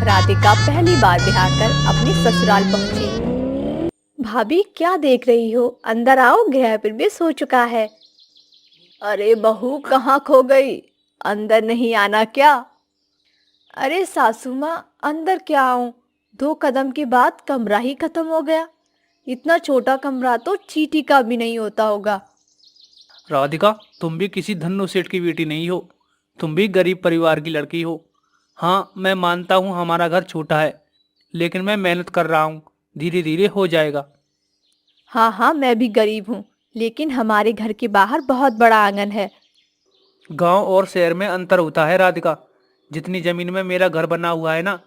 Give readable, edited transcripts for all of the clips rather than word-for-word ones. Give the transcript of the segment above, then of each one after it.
राधिका पहली बार ब्याह कर अपनी ससुराल पहुंची। भाभी क्या देख रही हो, अंदर आओ, गृह प्रवेश हो चुका है। अरे बहू कहाँ खो गई, अंदर नहीं आना क्या? अरे सासू माँ अंदर क्या आऊं, 2 कदम के बाद कमरा ही खत्म हो गया। इतना छोटा कमरा तो चींटी का भी नहीं होता होगा। राधिका, तुम भी किसी धन्नो सेठ की बेटी नहीं हो। तुम भी गरीब परिवार की लड़की हो। हाँ, मैं मानता हूँ हमारा घर छोटा है, लेकिन मैं मेहनत कर रहा हूँ। धीरे धीरे हो जाएगा। हाँ हाँ, मैं भी गरीब हूँ, लेकिन हमारे घर के बाहर बहुत बड़ा आंगन है। गांव और शहर में अंतर होता है राधिका। जितनी जमीन में मेरा घर बना हुआ है ना,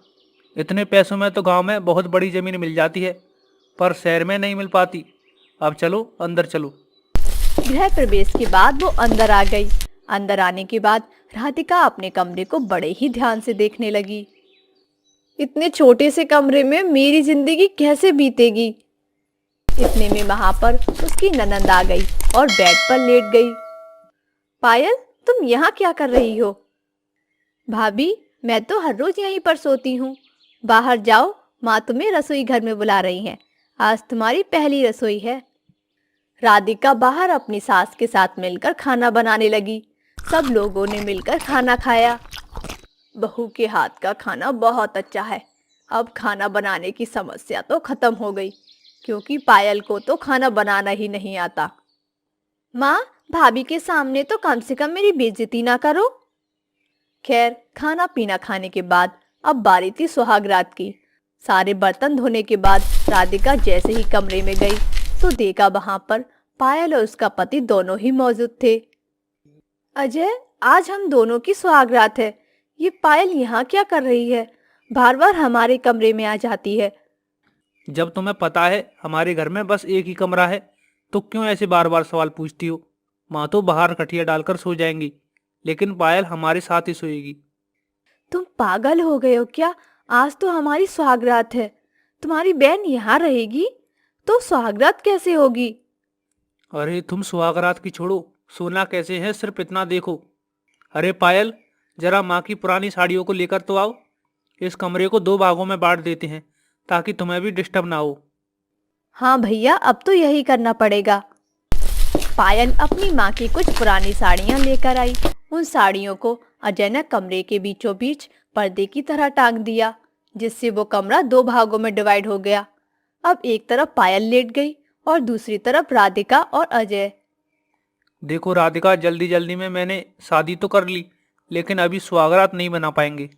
इतने पैसों में तो गांव में बहुत बड़ी जमीन मिल जाती है, पर शहर में नहीं मिल पाती। अब चलो अंदर चलो। गृह प्रवेश के बाद वो अंदर आ गई। अंदर आने के बाद राधिका अपने कमरे को बड़े ही ध्यान से देखने लगी। इतने छोटे से कमरे में मेरी जिंदगी कैसे बीतेगी? इतने में वहां पर उसकी ननंद आ गई और बेड पर लेट गई। पायल, तुम यहाँ क्या कर रही हो? भाभी, मैं तो हर रोज यहीं पर सोती हूँ। बाहर जाओ, माँ तुम्हें रसोई घर में बुला रही हैं। आज तुम्हारी पहली रसोई है। राधिका बाहर अपनी सास के साथ मिलकर खाना बनाने लगी। सब लोगों ने मिलकर खाना खाया। बहू के हाथ का खाना बहुत अच्छा है। अब खाना बनाने की समस्या तो खत्म हो गई, क्योंकि पायल को तो खाना बनाना ही नहीं आता। माँ, भाभी के सामने तो कम से कम मेरी बेइज्जती ना करो। खैर, खाना पीना खाने के बाद अब बारी थी सुहागरात की। सारे बर्तन धोने के बाद राधिका जैसे ही कमरे में गई तो देखा वहां पर पायल और उसका पति दोनों ही मौजूद थे। अजय, आज हम दोनों की सुहागरात है। ये पायल यहाँ क्या कर रही है? बार बार हमारे कमरे में आ जाती है। जब तुम्हें पता है हमारे घर में बस एक ही कमरा है, तो क्यों ऐसे बार बार सवाल पूछती हो? माँ तो बाहर खटिया डालकर सो जाएंगी, लेकिन पायल हमारे साथ ही सोएगी। तुम पागल हो गए हो क्या? आज तो हमारी सुहागरात है। तुम्हारी बहन यहाँ रहेगी तो सुहागरात कैसे होगी? अरे तुम सुहागरात की छोड़ो, सोना कैसे है सिर्फ इतना देखो। अरे पायल, जरा माँ की पुरानी साड़ियों को लेकर तो आओ। इस कमरे को 2 भागों में बांट देते हैं, ताकि तुम्हें भी डिस्टर्ब ना हो। हाँ भैया, अब तो यही करना पड़ेगा। पायल अपनी माँ की कुछ पुरानी साड़ियाँ लेकर आई। उन साड़ियों को अजय ने कमरे के बीचों बीच पर्दे की तरह टांग दिया, जिससे वो कमरा 2 भागों में डिवाइड हो गया। अब एक तरफ पायल लेट गई और दूसरी तरफ राधिका और अजय। देखो राधिका, जल्दी जल्दी में मैंने शादी तो कर ली, लेकिन अभी सुहागरात नहीं बना पाएंगे।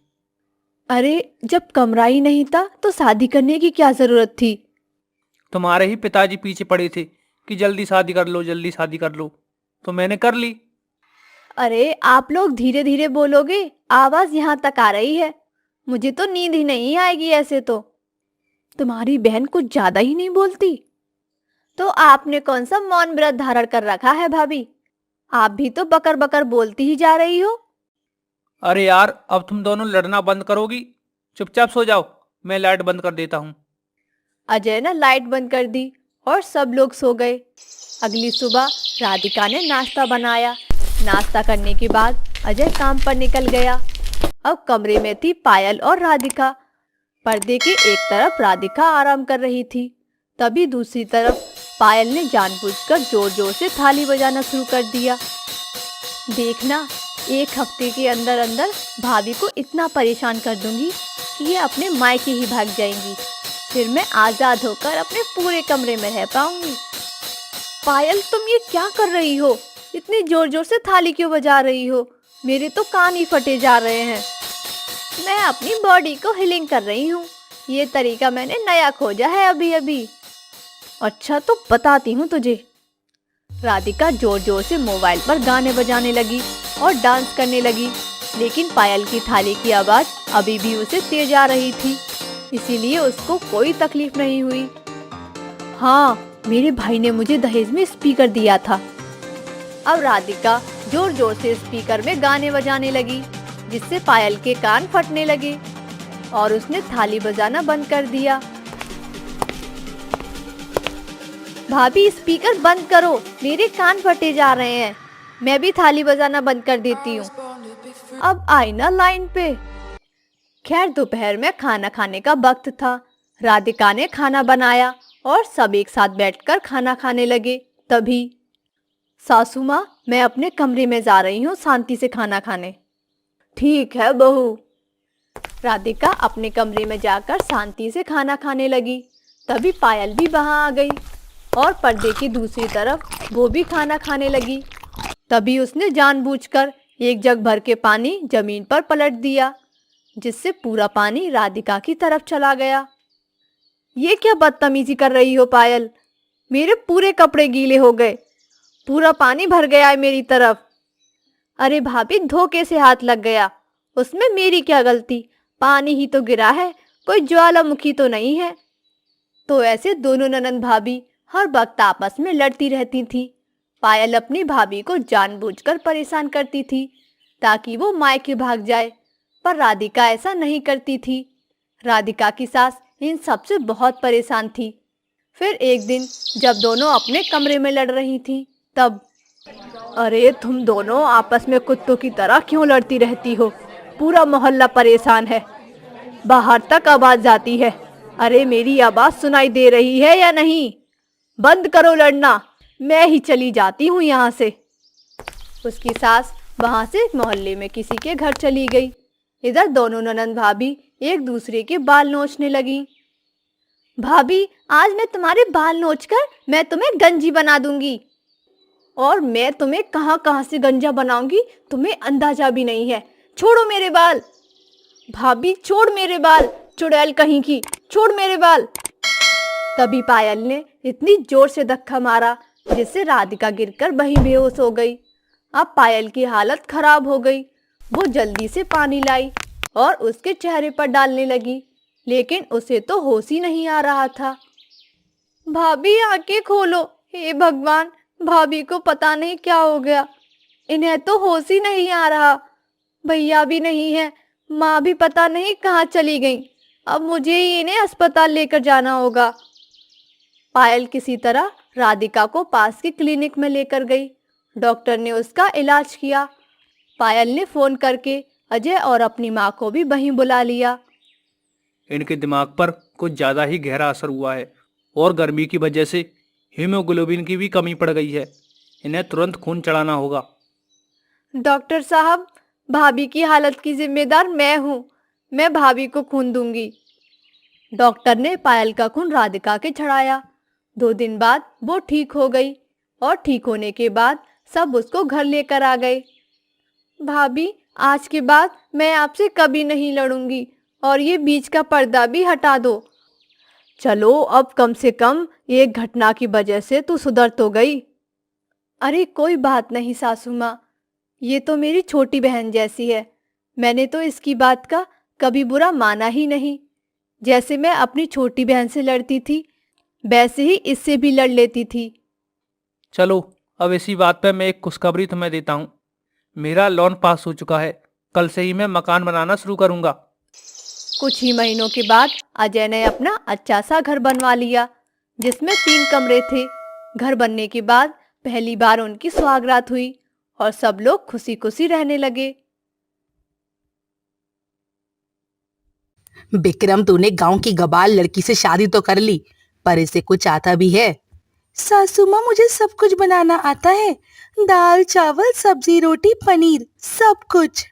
अरे, जब कमरा ही नहीं था तो शादी करने की क्या जरूरत थी? तुम्हारे ही पिताजी पीछे पड़े थे कि जल्दी शादी कर लो, जल्दी शादी कर लो, तो मैंने कर ली। अरे, आप लोग धीरे धीरे बोलोगे, आवाज यहाँ तक आ रही है। मुझे तो नींद ही नहीं आएगी ऐसे तो। तुम्हारी बहन कुछ ज्यादा ही नहीं बोलती? तो आपने कौन सा मौन व्रत धारण कर रखा है भाभी? आप भी तो बकर बकर बोलती ही जा रही हो। अरे यार, अब तुम दोनों लड़ना बंद करोगी? चुपचाप सो जाओ, मैं लाइट बंद कर देता हूँ। अजय ने लाइट बंद कर दी और सब लोग सो गए। अगली सुबह राधिका ने नाश्ता बनाया। नाश्ता करने के बाद अजय काम पर निकल गया। अब कमरे में थी पायल और राधिका। पर्दे के एक तरफ राधिका आराम कर रही थी, तभी दूसरी तरफ पायल ने जानबूझकर जोर जोर से थाली बजाना शुरू कर दिया। देखना, 1 हफ्ते के अंदर अंदर भाभी को इतना परेशान कर दूंगी कि ये अपने मायके ही भाग जाएंगी। फिर मैं आजाद होकर अपने पूरे कमरे में रह पाऊंगी। पायल, तुम ये क्या कर रही हो? इतनी जोर जोर से थाली क्यों बजा रही हो? मेरे तो कान ही फटे जा रहे हैं। मैं अपनी बॉडी को हीलिंग कर रही हूँ। ये तरीका मैंने नया खोजा है अभी अभी। अच्छा, तो बताती हूँ तुझे। राधिका जोर जोर से मोबाइल पर गाने बजाने लगी और डांस करने लगी, लेकिन पायल की थाली की आवाज अभी भी उसे तेज आ रही थी, इसीलिए उसको कोई तकलीफ नहीं हुई। हाँ, मेरे भाई ने मुझे दहेज में स्पीकर दिया था। अब राधिका जोर जोर से स्पीकर में गाने बजाने लगी, जिससे पायल के कान फटने लगे और उसने थाली बजाना बंद कर दिया। भाभी, स्पीकर बंद करो, मेरे कान फटे जा रहे हैं। मैं भी थाली बजाना बंद कर देती हूँ। अब आई ना लाइन पे। खैर दोपहर में खाना खाने का वक्त था। राधिका ने खाना बनाया और सब एक साथ बैठकर खाना खाने लगे। तभी सासू माँ, मैं अपने कमरे में जा रही हूँ शांति से खाना खाने। ठीक है बहू। राधिका अपने कमरे में जाकर शांति से खाना खाने लगी। तभी पायल भी वहां आ गई और पर्दे की दूसरी तरफ वो भी खाना खाने लगी। तभी उसने जानबूझकर एक जग भर के पानी जमीन पर पलट दिया, जिससे पूरा पानी राधिका की तरफ चला गया। ये क्या बदतमीजी कर रही हो पायल? मेरे पूरे कपड़े गीले हो गए, पूरा पानी भर गया है मेरी तरफ। अरे भाभी, धोखे से हाथ लग गया, उसमें मेरी क्या गलती? पानी ही तो गिरा है, कोई ज्वालामुखी तो नहीं है। तो ऐसे दोनों ननंद भाभी हर वक्त आपस में लड़ती रहती थी। पायल अपनी भाभी को जानबूझकर परेशान करती थी ताकि वो मायके भाग जाए, पर राधिका ऐसा नहीं करती थी। राधिका की सास इन सब से बहुत परेशान थी। फिर एक दिन जब दोनों अपने कमरे में लड़ रही थी, तब अरे तुम दोनों आपस में कुत्तों की तरह क्यों लड़ती रहती हो? पूरा मोहल्ला परेशान है, बाहर तक आवाज जाती है। अरे मेरी आवाज सुनाई दे रही है या नहीं? बंद करो लड़ना, मैं ही चली जाती हूँ यहाँ से। उसकी सास वहां से मोहल्ले में किसी के घर चली गई। इधर दोनों ननंद भाभी एक दूसरे के बाल नोचने लगी। भाभी, आज मैं तुम्हारे बाल नोचकर मैं तुम्हें गंजी बना दूंगी। और मैं तुम्हें कहां कहां से गंजा बनाऊंगी तुम्हें अंदाजा भी नहीं है। छोड़ो मेरे बाल। भाभी छोड़ मेरे बाल, चुड़ैल कहीं की, छोड़ मेरे बाल। तभी पायल ने इतनी जोर से धक्का मारा जिससे राधिका गिरकर वहीं बेहोश हो गई। अब पायल की हालत खराब हो गई। वो जल्दी से पानी लाई और उसके चेहरे पर डालने लगी, लेकिन उसे तो होश ही नहीं आ रहा था। भाभी आंखें खोलो, हे भगवान, भाभी को पता नहीं क्या हो गया, इन्हें तो होश ही नहीं आ रहा। भैया भी नहीं है, माँ भी पता नहीं कहाँ चली गई। अब मुझे ही इन्हें अस्पताल लेकर जाना होगा। पायल किसी तरह राधिका को पास की क्लिनिक में लेकर गई। डॉक्टर ने उसका इलाज किया। पायल ने फोन करके अजय और अपनी माँ को भी वहीं बुला लिया। इनके दिमाग पर कुछ ज़्यादा ही गहरा असर हुआ है और गर्मी की वजह से हीमोग्लोबिन की भी कमी पड़ गई है। इन्हें तुरंत खून चढ़ाना होगा। डॉक्टर साहब, भाभी की हालत की जिम्मेदार मैं हूँ, मैं भाभी को खून दूंगी। डॉक्टर ने पायल का खून राधिका के चढ़ाया। 2 दिन बाद वो ठीक हो गई और ठीक होने के बाद सब उसको घर लेकर आ गए। भाभी, आज के बाद मैं आपसे कभी नहीं लड़ूंगी और ये बीच का पर्दा भी हटा दो। चलो, अब कम से कम एक घटना की वजह से तू सुधर तो गई। अरे कोई बात नहीं सासू माँ, ये तो मेरी छोटी बहन जैसी है। मैंने तो इसकी बात का कभी बुरा माना ही नहीं। जैसे मैं अपनी छोटी बहन से लड़ती थी, वैसे ही इससे भी लड़ लेती थी। चलो, अब इसी बात पे मैं एक खुशखबरी तुम्हें देता हूँ। मेरा लोन पास हो चुका है। कल से ही मैं मकान बनाना शुरू करूँगा। कुछ ही महीनों के बाद अजय ने अपना अच्छा सा घर बनवा लिया, जिसमें 3 कमरे थे। घर बनने के बाद पहली बार उनकी सुहागरात हुई और सब लोग खुशी खुशी रहने लगे। विक्रम, तूने गांव की गबाल लड़की से शादी तो कर ली, पर इसे कुछ आता भी है? सासू माँ, मुझे सब कुछ बनाना आता है, दाल चावल सब्जी रोटी पनीर सब कुछ।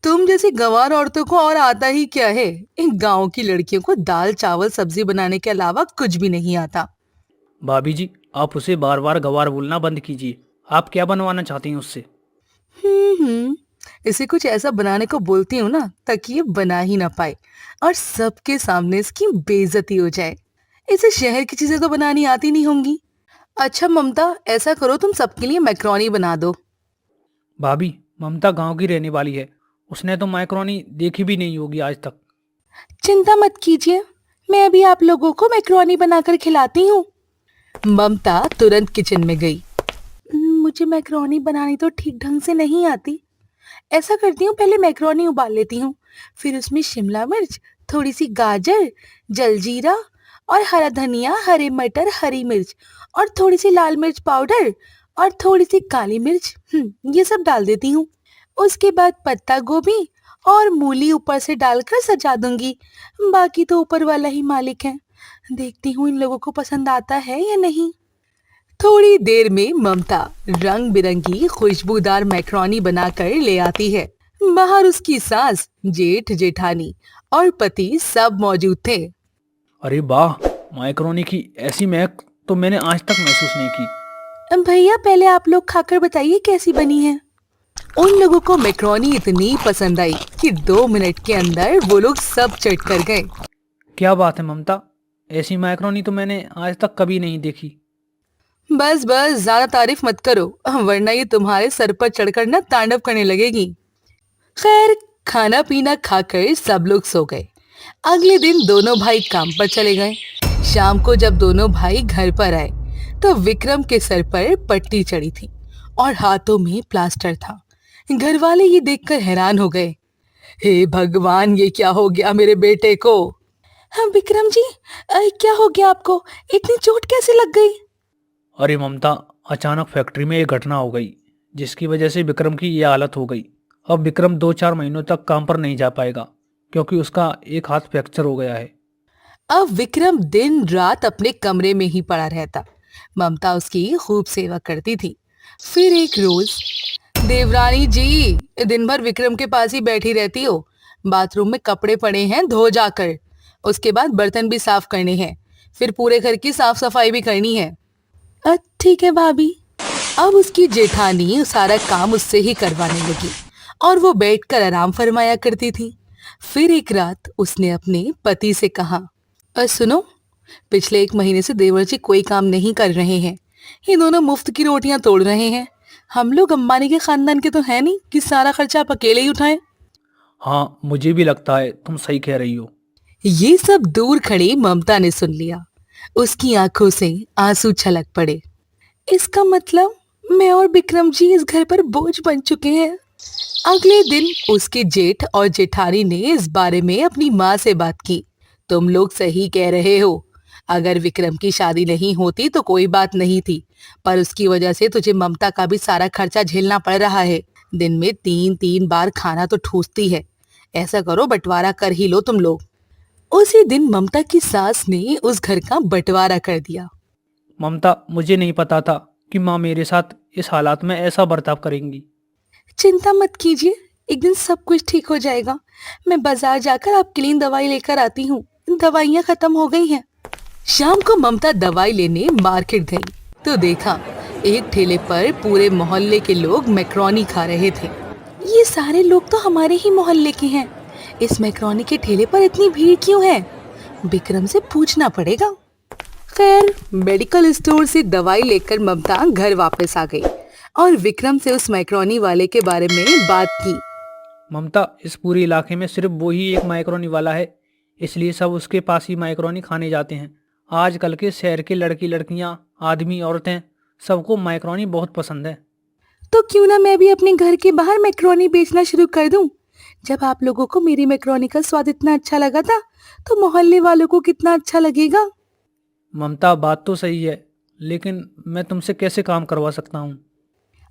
तुम जैसी गंवार औरतों को और आता ही क्या है? इन गांव की लड़कियों को दाल चावल सब्जी बनाने के अलावा कुछ भी नहीं आता। भाभी जी, आप उसे बार बार गवार बोलना बंद कीजिए। आप क्या बनवाना चाहती हैं उससे? इसे कुछ ऐसा बनाने को बोलती हूँ ना ताकि ये बना ही ना पाए और सबके सामने इसकी बेइज्जती हो जाए। इसे शहर की चीजें तो बनानी आती नहीं होंगी। अच्छा ममता, ऐसा करो, तुम सबके लिए मैक्रोनी बना दो। भाभी, ममता गांव की रहने वाली है, उसने तो मैक्रोनी देखी भी नहीं होगी आज तक। चिंता मत कीजिए, मैं अभी आप लोगों को मैक्रोनी बनाकर खिलाती हूँ। ममता तुरंत किचन में गई। मुझे मैक्रोनी बनानी तो ठीक ढंग से नहीं आती। ऐसा करती हूँ, पहले मैक्रोनी उबाल लेती हूँ, फिर उसमें शिमला मिर्च, थोड़ी सी गाजर, जलजीरा और हरा धनिया, हरे मटर, हरी मिर्च और थोड़ी सी लाल मिर्च पाउडर और थोड़ी सी काली मिर्च, ये सब डाल देती हूँ। उसके बाद पत्ता गोभी और मूली ऊपर से डालकर सजा दूंगी। बाकी तो ऊपर वाला ही मालिक है। देखती हूँ इन लोगों को पसंद आता है या नहीं। थोड़ी देर में ममता रंग बिरंगी खुशबूदार मैक्रोनी बनाकर ले आती है। बाहर उसकी सास, जेठ, जेठानी और पति सब मौजूद थे। अरे वाह, मैक्रोनी की ऐसी महक तो मैंने आज तक महसूस नहीं की। भैया पहले आप लोग खाकर बताइए कैसी बनी है। उन लोगों को मैक्रोनी इतनी पसंद आई कि 2 मिनट के अंदर वो लोग सब चट कर गए। क्या बात है ममता, ऐसी मैक्रोनी तो मैंने आज तक कभी नहीं देखी। बस बस ज्यादा तारीफ मत करो, वरना ये तुम्हारे सर पर चढ़कर ना तांडव करने लगेगी। खैर, खाना पीना खाकर सब लोग सो गए। अगले दिन दोनों भाई काम पर चले गए। शाम को जब दोनों भाई घर पर आए तो विक्रम के सर पर पट्टी चढ़ी थी और हाथों में प्लास्टर था। घर वाले ये देखकर हैरान हो गए। हे भगवान, ये क्या हो गया मेरे बेटे को? हाँ विक्रम जी, क्या हो गया आपको? इतनी चोट कैसे लग गई? अरे ममता, अचानक फैक्ट्री में एक घटना हो गई जिसकी वजह से विक्रम की ये हालत हो गई। अब विक्रम 2-4 महीनों तक काम पर नहीं जा पाएगा क्योंकि उसका एक हाथ फ्रैक्चर हो गया है। अब विक्रम दिन रात अपने कमरे में ही पड़ा रहता। ममता उसकी खूब सेवा करती थी। फिर एक रोज, देवरानी जी, दिन भर विक्रम के पास ही बैठी रहती हो। बाथरूम में कपड़े पड़े हैं, धो जाकर। उसके बाद बर्तन भी साफ करने हैं, फिर पूरे घर की साफ सफाई भी करनी है। ठीक है भाभी। अब उसकी जेठानी सारा काम उससे ही करवाने लगी और वो बैठकर आराम फरमाया करती थी। फिर एक रात उसने अपने पति से कहा, सुनो, पिछले 1 महीने से देवर जी कोई काम नहीं कर रहे हैं। ये दोनों मुफ्त की रोटियां तोड़ रहे हैं। हम लोग अंबानी के खानदान के तो है नहीं कि सारा खर्चा आप अकेले ही उठाएं। हाँ, मुझे भी लगता है तुम सही कह रही हो। ये सब दूर खड़ी ममता ने सुन लिया। उसकी आंखों से आंसू छलक पड़े। इसका मतलब मैं और विक्रम जी इस घर पर बोझ बन चुके हैं। अगले दिन उसके जेठ और जेठानी ने इस बारे में अपनी माँ से बात की। तुम लोग सही कह रहे हो। अगर विक्रम की शादी नहीं होती तो कोई बात नहीं थी, पर उसकी वजह से तुझे ममता का भी सारा खर्चा झेलना पड़ रहा है। दिन में 3-3 बार खाना तो ठूसती है। ऐसा करो, बंटवारा कर ही लो तुम लोग। उसी दिन ममता की सास ने उस घर का बंटवारा कर दिया। ममता, मुझे नहीं पता था कि माँ मेरे साथ इस हालात में ऐसा बर्ताव करेंगी। चिंता मत कीजिए, एक दिन सब कुछ ठीक हो जाएगा। मैं बाजार जाकर आपके लिए दवाई लेकर आती हूँ। दवाइयाँ खत्म हो गई हैं। शाम को ममता दवाई लेने मार्केट गई तो देखा एक ठेले पर पूरे मोहल्ले के लोग मैक्रोनी खा रहे थे। ये सारे लोग तो हमारे ही मोहल्ले के हैं। इस मैक्रोनी के ठेले पर इतनी भीड़ क्यों है? विक्रम से पूछना पड़ेगा। खैर, मेडिकल स्टोर से दवाई लेकर ममता घर वापस आ गई और विक्रम से उस मैक्रोनी वाले के बारे में बात की। ममता, इस पूरे इलाके में सिर्फ वो ही एक मैक्रोनी वाला है, इसलिए सब उसके पास ही मैक्रोनी खाने जाते हैं। आजकल के शहर के लड़की लड़कियां, आदमी, औरतें, सबको मैक्रोनी बहुत पसंद है। तो क्यों ना मैं भी अपने घर के बाहर मैक्रोनी बेचना शुरू कर दूं? जब आप लोगों को मेरी मैक्रोनी का स्वाद इतना अच्छा लगा था, तो मोहल्ले वालों को कितना अच्छा लगेगा। ममता, बात तो सही है, लेकिन मैं तुमसे कैसे काम करवा सकता हूँ?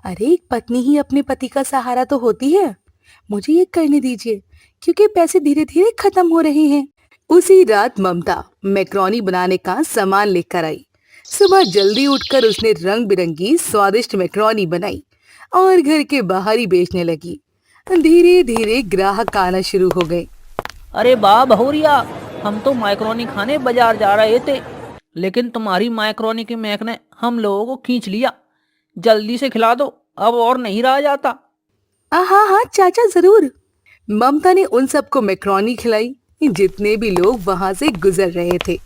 अरे, एक पत्नी ही अपने पति का सहारा तो होती है। मुझे ये करने दीजिए, क्योंकि पैसे धीरे धीरे खत्म हो रहे हैं। उसी रात ममता मैक्रोनी बनाने का सामान लेकर आई। सुबह जल्दी उठकर उसने रंग बिरंगी स्वादिष्ट मैक्रोनी बनाई और घर के बाहर ही बेचने लगी। धीरे धीरे ग्राहक आना शुरू हो गए। अरे वाह बहुरिया, हम तो मैक्रोनी खाने बाजार जा रहे थे, लेकिन तुम्हारी मैक्रोनी की महक ने हम लोगों को खींच लिया। जल्दी से खिला दो, अब और नहीं रहा जाता। हाँ हाँ चाचा, जरूर। ममता ने उन सबको मैक्रोनी खिलाई। जितने भी लोग वहां से गुजर रहे थे,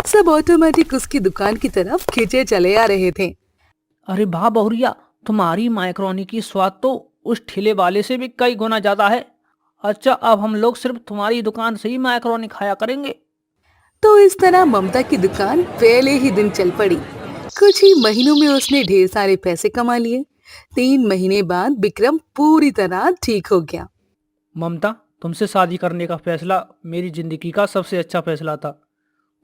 सब ऑटोमेटिक उसकी दुकान की तरफ खींचे चले आ रहे थे। अरे वाह बहुरिया, तुम्हारी मैक्रोनी की स्वाद तो उस ठेले वाले से भी कई गुना ज्यादा है। अच्छा, अब हम लोग सिर्फ तुम्हारी दुकान से ही मैक्रोनी खाया करेंगे। तो इस तरह ममता की दुकान पहले ही दिन चल पड़ी। कुछ ही महीनों में उसने ढेर सारे पैसे कमा लिए। 3 महीने बाद विक्रम पूरी तरह ठीक हो गया। ममता, तुमसे शादी करने का फैसला मेरी जिंदगी का सबसे अच्छा फैसला था।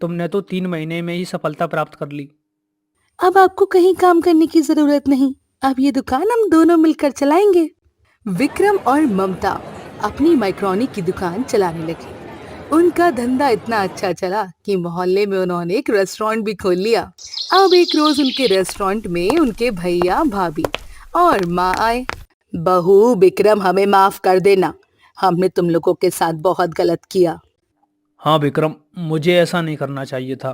तुमने तो 3 महीने में ही सफलता प्राप्त कर ली। अब आपको कहीं काम करने की जरूरत नहीं। अब ये दुकान हम दोनों मिलकर चलाएंगे। विक्रम और ममता अपनी मैक्रोनी की दुकान चलाने लगे। उनका धंधा इतना अच्छा चला कि मोहल्ले में उन्होंने एक रेस्टोरेंट भी खोल लिया। अब एक रोज उनके रेस्टोरेंट में उनके भैया, भाभी और माँ आए। बहू, विक्रम, हमें माफ कर देना, हमने तुम लोगों के साथ बहुत गलत किया। हाँ विक्रम, मुझे ऐसा नहीं करना चाहिए था।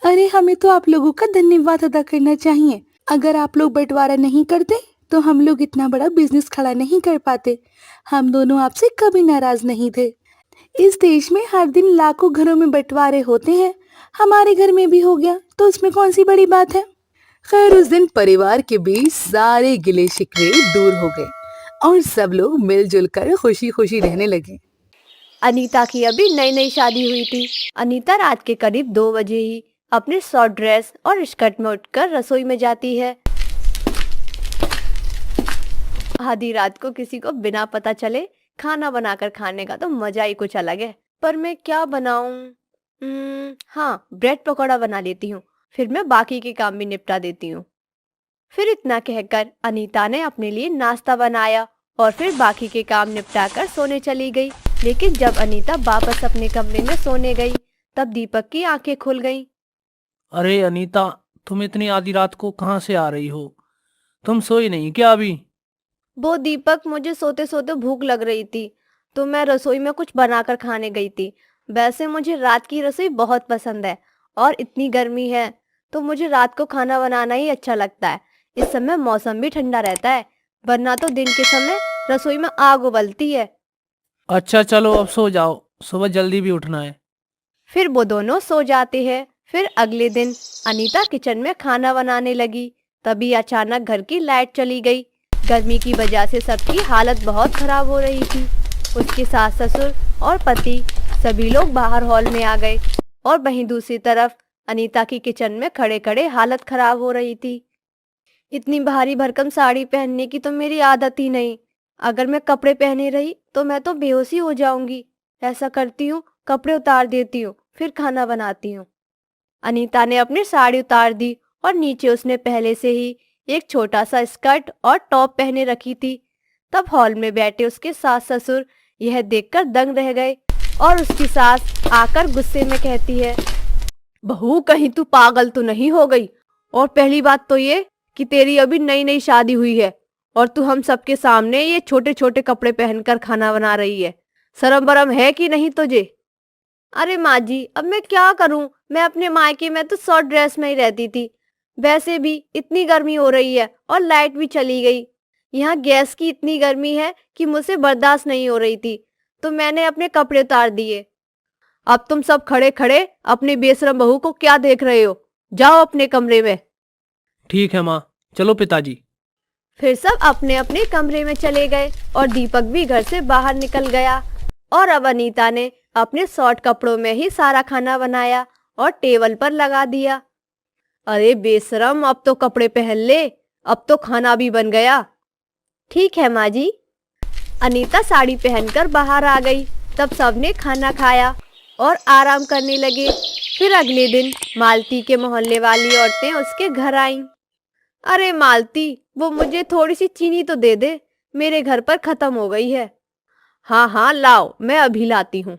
अरे, हमें तो आप लोगों का धन्यवाद अदा करना चाहिए। अगर आप लोग बंटवारा नहीं करते तो हम लोग इतना बड़ा बिजनेस खड़ा नहीं कर पाते। हम दोनों आपसे कभी नाराज नहीं थे। इस देश में हर दिन लाखों घरों में बंटवारे होते हैं, हमारे घर में भी हो गया तो उसमें कौन सी बड़ी बात है। खैर, उस दिन परिवार के बीच सारे गिले शिकवे दूर हो गए और सब लोग मिलजुल कर खुशी खुशी रहने लगे। अनीता की अभी नई नई शादी हुई थी। अनीता रात के करीब 2 बजे ही अपने शॉर्ट ड्रेस और स्कर्ट में उठकर रसोई में जाती है। आधी रात को किसी को बिना पता चले खाना बनाकर खाने का तो मजा ही कुछ अलग है। पर मैं क्या बनाऊं? हाँ, ब्रेड पकौड़ा बना लेती हूँ, फिर मैं बाकी के काम भी निपटा देती हूँ। फिर इतना कहकर अनीता ने अपने लिए नाश्ता बनाया और फिर बाकी के काम निपटाकर सोने चली गई। लेकिन जब अनीता वापस अपने कमरे में सोने गई तब दीपक की आंखें खुल गईं। अरे अनीता, तुम इतनी आधी रात को कहाँ से आ रही हो? तुम सोई नहीं क्या अभी? वो दीपक, मुझे सोते सोते भूख लग रही थी तो मैं रसोई में कुछ बनाकर खाने गई थी। वैसे मुझे रात की रसोई बहुत पसंद है और इतनी गर्मी है तो मुझे रात को खाना बनाना ही अच्छा लगता है। इस समय मौसम भी ठंडा रहता है, वरना तो दिन के समय रसोई में आग उबलती है। अच्छा चलो अब सो जाओ, सुबह जल्दी भी उठना है। फिर वो दोनों सो जाते हैं। फिर अगले दिन अनीता किचन में खाना बनाने लगी, तभी अचानक घर की लाइट चली गई। गर्मी की वजह से सबकी हालत बहुत खराब हो रही थी। उसके सास ससुर और पति सभी लोग बाहर हॉल में आ गए और वहीं दूसरी तरफ अनीता की किचन में खड़े खड़े हालत खराब हो रही थी। इतनी भारी भरकम साड़ी पहनने की तो मेरी आदत ही नहीं। अगर मैं कपड़े पहने रही तो मैं तो बेहोशी हो जाऊंगी। ऐसा करती हूँ, कपड़े उतार देती हूँ, फिर खाना बनाती हूँ। अनीता ने अपनी साड़ी उतार दी और नीचे उसने पहले से ही एक छोटा सा स्कर्ट और टॉप पहने रखी थी। तब हॉल में बैठे उसके सास ससुर यह देखकर दंग रह गए और उसकी सास आकर गुस्से में कहती है, बहू, कहीं तू पागल तो नहीं हो गई? और पहली बात तो ये कि तेरी अभी नई नई शादी हुई है और तू हम सबके सामने ये छोटे छोटे कपड़े पहनकर खाना बना रही है। शर्म बरम है कि नहीं तुझे? अरे माँ जी, अब मैं क्या करूं? मैं अपने मायके में तो शॉर्ट ड्रेस में ही रहती थी। वैसे भी इतनी गर्मी हो रही है और लाइट भी चली गई। यहाँ गैस की इतनी गर्मी है कि मुझसे बर्दाश्त नहीं हो रही थी, तो मैंने अपने कपड़े उतार दिए। अब तुम सब खड़े खड़े अपनी बेशरम बहू को क्या देख रहे हो? जाओ अपने कमरे में। ठीक है माँ, चलो पिताजी। फिर सब अपने अपने कमरे में चले गए और दीपक भी घर से बाहर निकल गया। और अब अनीता ने अपने शॉर्ट कपड़ों में ही सारा खाना बनाया और टेबल पर लगा दिया। अरे बेशरम, अब तो कपड़े पहन ले, अब तो खाना भी बन गया। ठीक है माँ जी। अनीता साड़ी पहनकर बाहर आ गई। तब सबने खाना खाया और आराम करने लगे। फिर अगले दिन मालती के मोहल्ले वाली औरतें उसके घर आईं। अरे मालती, वो मुझे थोड़ी सी चीनी तो दे दे, मेरे घर पर खत्म हो गई है। हाँ हाँ लाओ, मैं अभी लाती हूँ।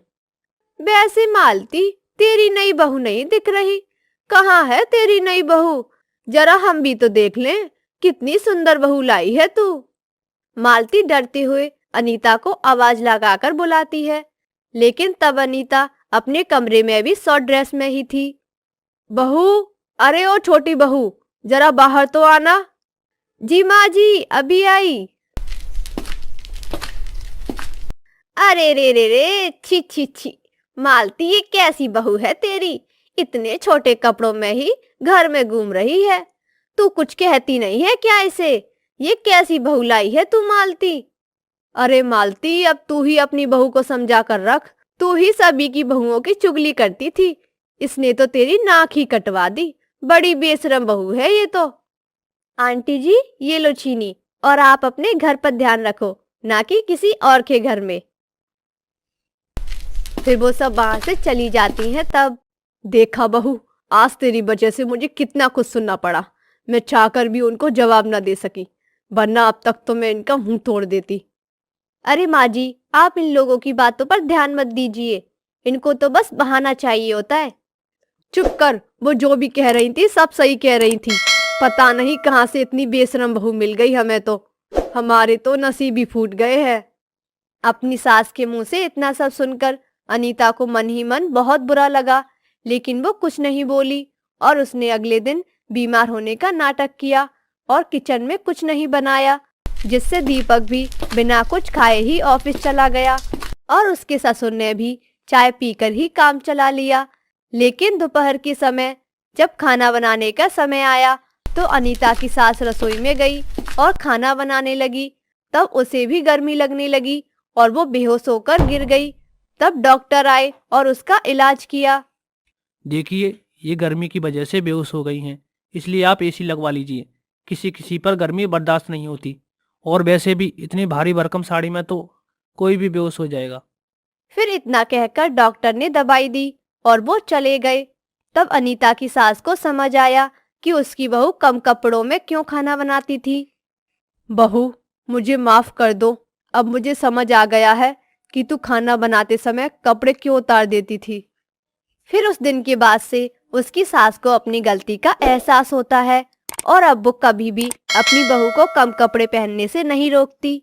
वैसे मालती, तेरी नई बहू नहीं दिख रही। कहाँ है तेरी नई बहू? जरा हम भी तो देख लें, कितनी सुंदर बहू लाई है तू। मालती डरते हुए अनीता को आवाज लगाकर बुलाती है, लेकिन तब अनीता अपने कमरे में भी शॉर्ट ड्रेस में ही थी। बहू, अरे ओ छोटी बहू, जरा बाहर तो आना। जी माँ जी, अभी आई। अरे रे रे रे, छी छी छी, मालती ये कैसी बहू है तेरी? इतने छोटे कपड़ों में ही घर में घूम रही है। तू कुछ कहती नहीं है क्या इसे? ये कैसी बहू लाई है तू मालती? अरे मालती, अब तू ही अपनी बहू को समझा कर रख। तू ही सभी की बहुओं की चुगली करती थी, इसने तो तेरी नाक ही कटवा दी। बड़ी बेशरम बहू है ये तो। आंटी जी, ये लो चीनी, और आप अपने घर पर ध्यान रखो, ना कि किसी और के घर में। फिर वो सब वहां से चली जाती हैं। तब देखा बहू, आज तेरी वजह से मुझे कितना कुछ सुनना पड़ा। मैं चाहकर भी उनको जवाब न दे सकी, वरना अब तक तो मैं इनका मुंह तोड़ देती। अरे माँ जी, आप इन लोगों की बातों पर ध्यान मत दीजिए, इनको तो बस बहाना चाहिए होता है। चुप कर, वो जो भी कह रही थी सब सही कह रही थी। पता नहीं कहाँ से इतनी बेशरम बहू मिल गई हमें तो। हमारे तो नसीब ही फूट गए हैं। अपनी सास के मुंह से इतना सब सुनकर अनीता को मन ही मन बहुत बुरा लगा, लेकिन वो कुछ नहीं बोली और उसने अगले दिन बीमार होने का नाटक किया और किचन में कुछ नहीं बनाया, जिससे दीपक भी बिना कुछ खाए ही ऑफिस चला गया और उसके ससुर ने भी चाय पीकर ही काम चला लिया। लेकिन दोपहर के समय जब खाना बनाने का समय आया तो अनीता की सास रसोई में गई और खाना बनाने लगी। तब उसे भी गर्मी लगने लगी और वो बेहोश होकर गिर गई। तब डॉक्टर आए और उसका इलाज किया। देखिए, ये गर्मी की वजह से बेहोश हो गई हैं, इसलिए आप एसी लगवा लीजिए। किसी किसी पर गर्मी बर्दाश्त नहीं होती, और वैसे भी इतनी भारी भरकम साड़ी में तो कोई भी बेहोश हो जाएगा। फिर इतना कहकर डॉक्टर ने दवाई दी और वो चले गए। तब अनीता की सास को समझ आया कि उसकी बहू कम कपड़ों में क्यों खाना बनाती थी। बहू, मुझे माफ कर दो, अब मुझे समझ आ गया है कि तू खाना बनाते समय कपड़े क्यों उतार देती थी। फिर उस दिन के बाद से उसकी सास को अपनी गलती का एहसास होता है और अब वो कभी भी अपनी बहू को कम कपड़े पहनने से नहीं रोकती।